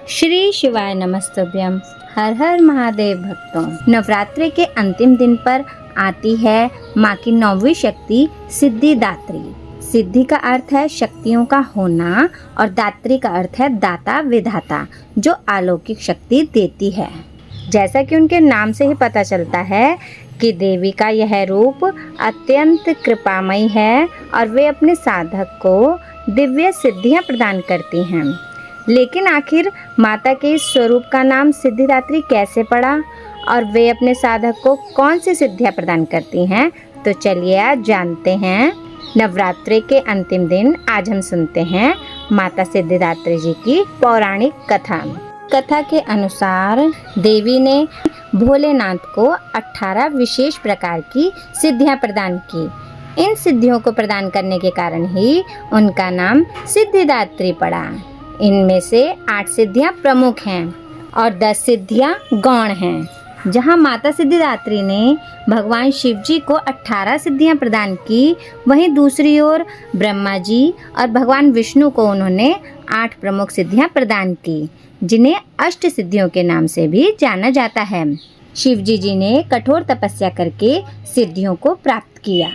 श्री शिवाय नमस्तुभ्यम। हर हर महादेव भक्तों। नवरात्रि के अंतिम दिन पर आती है माँ की 9वीं शक्ति सिद्धिदात्री। सिद्धि का अर्थ है शक्तियों का होना और दात्री का अर्थ है दाता विधाता, जो अलौकिक शक्ति देती है। जैसा कि उनके नाम से ही पता चलता है कि देवी का यह रूप अत्यंत कृपामयी है और वे अपने साधक को दिव्य सिद्धियां प्रदान करती हैं। लेकिन आखिर माता के इस स्वरूप का नाम सिद्धिदात्री कैसे पड़ा और वे अपने साधक को कौन सी सिद्धियां प्रदान करती हैं, तो चलिए आज जानते हैं। नवरात्रि के अंतिम दिन आज हम सुनते हैं माता सिद्धिदात्री जी की पौराणिक कथा। कथा के अनुसार देवी ने भोलेनाथ को 18 विशेष प्रकार की सिद्धियां प्रदान की। इन सिद्धियों को प्रदान करने के कारण ही उनका नाम सिद्धिदात्री पड़ा। इनमें से 8 सिद्धियां प्रमुख हैं और 10 सिद्धियां गौण हैं। जहां माता सिद्धिदात्री ने भगवान शिव जी को 18 सिद्धियां प्रदान की, वहीं दूसरी ओर ब्रह्मा जी और भगवान विष्णु को उन्होंने 8 प्रमुख सिद्धियां प्रदान की, जिन्हें अष्ट सिद्धियों के नाम से भी जाना जाता है। शिव जी ने कठोर तपस्या करके सिद्धियों को प्राप्त किया।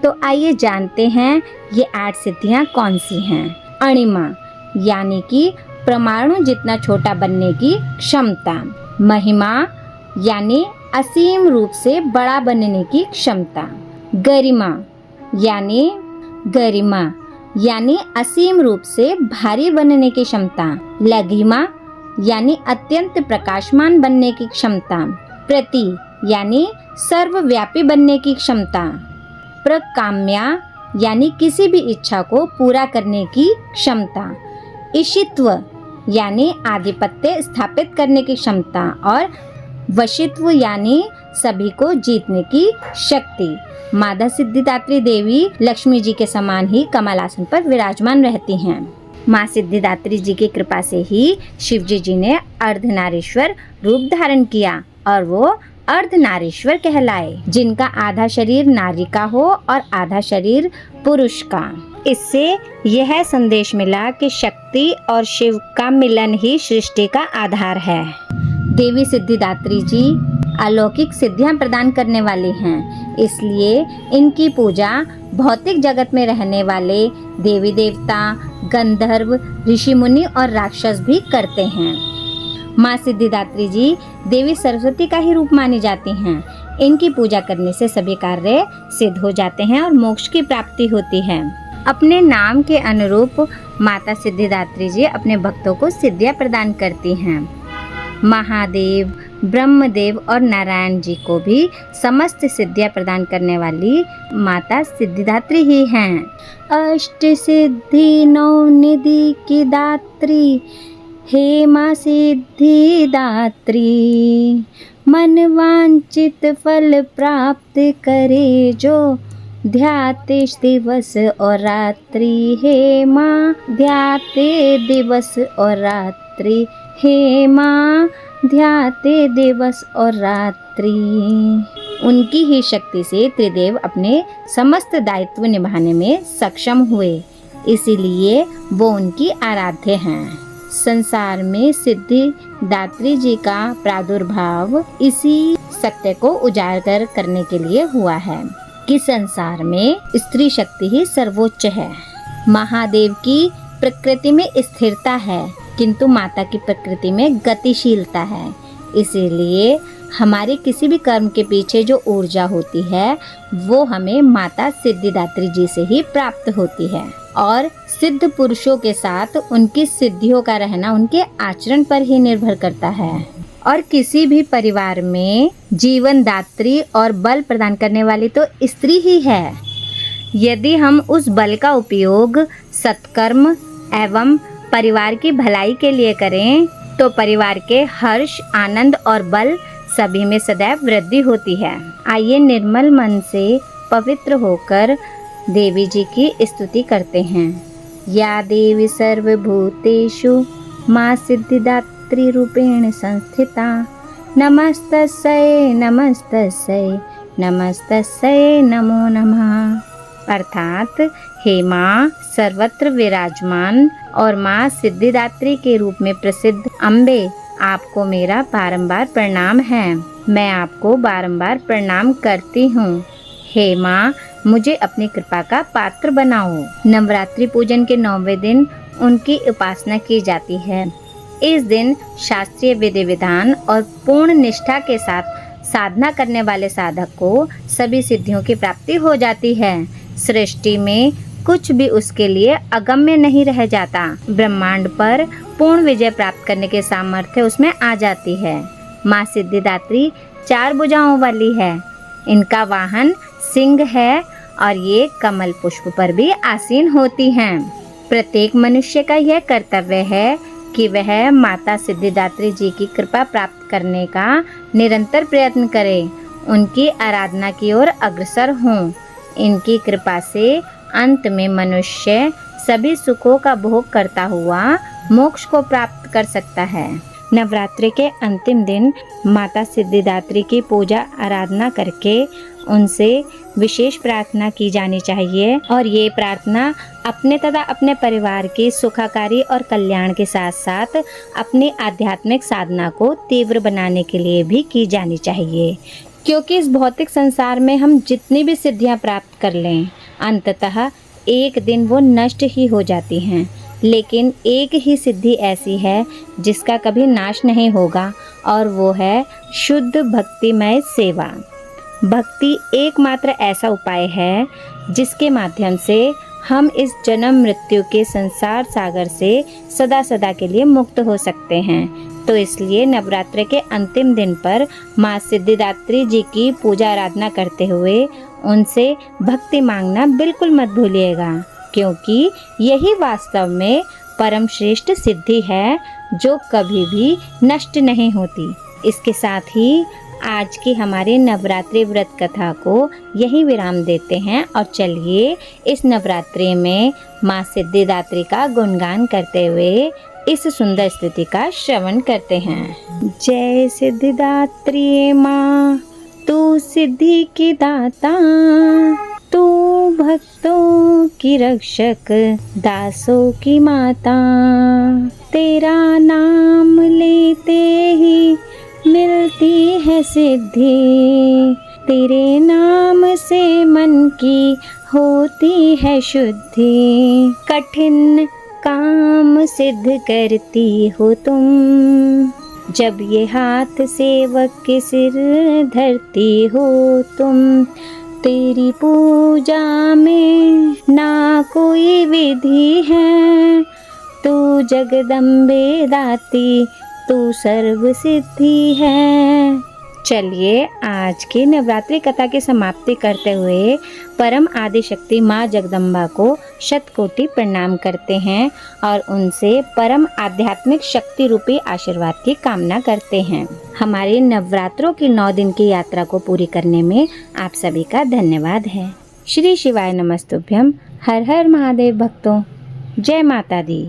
तो आइए जानते हैं ये 8 सिद्धियां कौन सी हैं। अणिमा यानी कि परमाणु जितना छोटा बनने की क्षमता। महिमा यानी असीम रूप से बड़ा बनने की क्षमता। गरिमा यानी असीम रूप से भारी बनने की क्षमता। लघिमा यानी अत्यंत प्रकाशमान बनने की क्षमता। प्रति यानी सर्वव्यापी बनने की क्षमता। प्रकाम्या यानी किसी भी इच्छा को पूरा करने की क्षमता। ईशित्व यानी आधिपत्य स्थापित करने की क्षमता। और वशित्व यानी सभी को जीतने की शक्ति। माता सिद्धिदात्री देवी लक्ष्मी जी के समान ही कमल आसन पर विराजमान रहती हैं। माँ सिद्धिदात्री जी की कृपा से ही शिव जी ने अर्धनारीश्वर रूप धारण किया और वो अर्धनारीश्वर कहलाए, जिनका आधा शरीर नारी का हो और आधा शरीर पुरुष का। इससे यह संदेश मिला कि शक्ति और शिव का मिलन ही सृष्टि का आधार है। देवी सिद्धिदात्री जी अलौकिक सिद्धियां प्रदान करने वाली हैं, इसलिए इनकी पूजा भौतिक जगत में रहने वाले देवी देवता, गंधर्व, ऋषि मुनि और राक्षस भी करते हैं। माँ सिद्धिदात्री जी देवी सरस्वती का ही रूप मानी जाती हैं। इनकी पूजा करने से सभी कार्य सिद्ध हो जाते हैं और मोक्ष की प्राप्ति होती है। अपने नाम के अनुरूप माता सिद्धिदात्री जी अपने भक्तों को सिद्धियां प्रदान करती हैं। महादेव, ब्रह्मदेव और नारायण जी को भी समस्त सिद्धियां प्रदान करने वाली माता सिद्धिदात्री ही हैं। अष्ट सिद्धि 9 निधि की दात्री, हे माँ सिद्धिदात्री, मन वांछित फल प्राप्त करे जो, ध्याते दिवस और रात्रि, हे माँ ध्याते दिवस और रात्रि, हे माँ ध्याते दिवस और रात्रि। उनकी ही शक्ति से त्रिदेव अपने समस्त दायित्व निभाने में सक्षम हुए, इसीलिए वो उनकी आराध्य हैं। संसार में सिद्धिदात्री जी का प्रादुर्भाव इसी सत्य को उजागर करने के लिए हुआ है कि संसार में स्त्री शक्ति ही सर्वोच्च है। महादेव की प्रकृति में स्थिरता है, किंतु माता की प्रकृति में गतिशीलता है। इसीलिए हमारे किसी भी कर्म के पीछे जो ऊर्जा होती है, वो हमें माता सिद्धिदात्री जी से ही प्राप्त होती है। और सिद्ध पुरुषों के साथ उनकी सिद्धियों का रहना उनके आचरण पर ही निर्भर करता है। और किसी भी परिवार में जीवन दात्री और बल प्रदान करने वाली तो स्त्री ही है। यदि हम उस बल का उपयोग सत्कर्म एवं परिवार की भलाई के लिए करें, तो परिवार के हर्ष, आनंद और बल सभी में सदैव वृद्धि होती है। आइए निर्मल मन से पवित्र होकर देवी जी की स्तुति करते हैं। या देवी सर्वभूतेषु माँ सिद्धिदात्री रूपेण संस्थिता, नमस्तस्यै नमस्तस्यै नमस्तस्यै नमो नमः। अर्थात हे माँ सर्वत्र विराजमान और माँ सिद्धिदात्री के रूप में प्रसिद्ध अम्बे, आपको मेरा बारंबार प्रणाम है। मैं आपको बारंबार प्रणाम करती हूँ। हे माँ, मुझे अपनी कृपा का पात्र बनाओ। नवरात्रि पूजन के 9वें दिन उनकी उपासना की जाती है। इस दिन शास्त्रीय विधि विधान और पूर्ण निष्ठा के साथ साधना करने वाले साधक को सभी सिद्धियों की प्राप्ति हो जाती है। सृष्टि में कुछ भी उसके लिए अगम्य नहीं रह जाता। ब्रह्मांड पर पूर्ण विजय प्राप्त करने के सामर्थ्य उसमें आ जाती है। माँ सिद्धिदात्री 4 भुजाओं वाली है। इनका वाहन सिंह है और ये कमल पुष्प पर भी आसीन होती हैं। प्रत्येक मनुष्य का यह कर्तव्य है कि वह माता सिद्धिदात्री जी की कृपा प्राप्त करने का निरंतर प्रयत्न करे, उनकी आराधना की ओर अग्रसर हों। इनकी कृपा से अंत में मनुष्य सभी सुखों का भोग करता हुआ मोक्ष को प्राप्त कर सकता है। नवरात्रि के अंतिम दिन माता सिद्धिदात्री की पूजा आराधना करके उनसे विशेष प्रार्थना की जानी चाहिए और ये प्रार्थना अपने तथा अपने परिवार की सुखाकारी और कल्याण के साथ साथ अपनी आध्यात्मिक साधना को तीव्र बनाने के लिए भी की जानी चाहिए। क्योंकि इस भौतिक संसार में हम जितनी भी सिद्धियां प्राप्त कर लें, अंततः एक दिन वो नष्ट ही हो जाती हैं। लेकिन एक ही सिद्धि ऐसी है जिसका कभी नाश नहीं होगा और वो है शुद्ध भक्तिमय सेवा। भक्ति एकमात्र ऐसा उपाय है जिसके माध्यम से हम इस जन्म मृत्यु के संसार सागर से सदा सदा के लिए मुक्त हो सकते हैं। तो इसलिए नवरात्रि के अंतिम दिन पर माँ सिद्धिदात्री जी की पूजा आराधना करते हुए उनसे भक्ति मांगना बिल्कुल मत भूलिएगा, क्योंकि यही वास्तव में परम श्रेष्ठ सिद्धि है जो कभी भी नष्ट नहीं होती। इसके साथ ही आज की हमारी नवरात्रि व्रत कथा को यही विराम देते हैं और चलिए इस नवरात्रि में माँ सिद्धिदात्री का गुणगान करते हुए इस सुंदर स्तुति का श्रवण करते हैं। जय सिद्धिदात्री माँ, तू सिद्धि की दाता, तू भक्तों की रक्षक, दासों की माता। तेरा नाम लेते ही मिलती है सिद्धि, तेरे नाम से मन की होती है शुद्धि। कठिन काम सिद्ध करती हो तुम, जब ये हाथ सेवक के सिर धरती हो तुम। तेरी पूजा में ना कोई विधि है, तू जगदम्बे दाती, तू सर्व सिद्धि है। चलिए आज की नवरात्रि कथा की समाप्ति करते हुए परम आदि शक्ति माँ जगदम्बा को शतकोटि प्रणाम करते हैं और उनसे परम आध्यात्मिक शक्ति रूपी आशीर्वाद की कामना करते हैं। हमारी नवरात्रों की 9 दिन की यात्रा को पूरी करने में आप सभी का धन्यवाद है। श्री शिवाय नमस्तुभ्यम। हर हर महादेव भक्तों, जय माता दी।